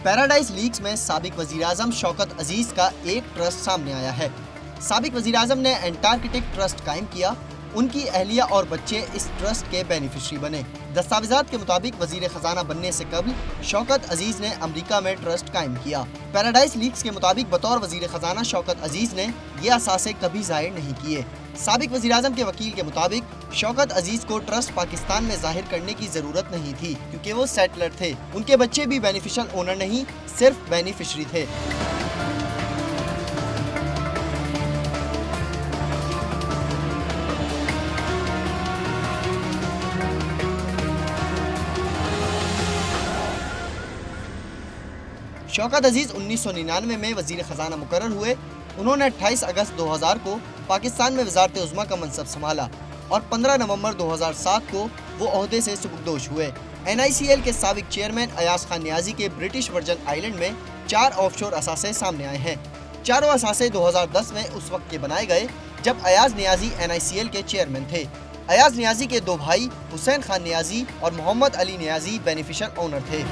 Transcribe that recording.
Paradise leaks में साबिक वजीर-ए-आज़म शौकत अजीज का एक ट्रस्ट सामने आया है। साबिक वजीर-ए-आज़म ने एंटार्कटिक ट्रस्ट कायम किया। उनकी अहलिया और बच्चे इस ट्रस्ट के बेनिफिशरी बने। दस्तावेजात के मुताबिक वजीर खजाना बनने से कबल शौकत अजीज ने अमेरिका में ट्रस्ट कायम किया। पैराडाइज लीक्स के मुताबिक बतौर वजीर खजाना शौकत अजीज ने ये असासे कभी जाहिर नहीं किए। साबिक वजीर-ए-आज़म के वकील के मुताबिक शौकत अजीज को ट्रस्ट पाकिस्तान में जाहिर करने की जरूरत नहीं थी, क्योंकि वो सेटलर थे। उनके बच्चे भी बेनिफिशियल ओनर नहीं, सिर्फ बेनिफिशरी थे। शौकत अजीज 1999 में वजीर खजाना मुकर्रर हुए। उन्होंने 28 अगस्त 2000 को पाकिस्तान में वज़ारत उज़्मा का मनसब संभाला और 15 नवंबर 2007 को वो ओहदे से सुबुकदोश हुए। NICL के साबिक चेयरमैन अयाज खान नियाजी के ब्रिटिश वर्जन आइलैंड में 4 ऑफशोर असासे सामने आए हैं। चारों असासे 2010 में उस वक्त के बनाए गए जब अयाज नियाजी NICL के चेयरमैन थे। अयाज नियाजी के 2 भाई हुसैन खान नियाजी और मोहम्मद अली नियाजी बेनिफिशियल ओनर थे।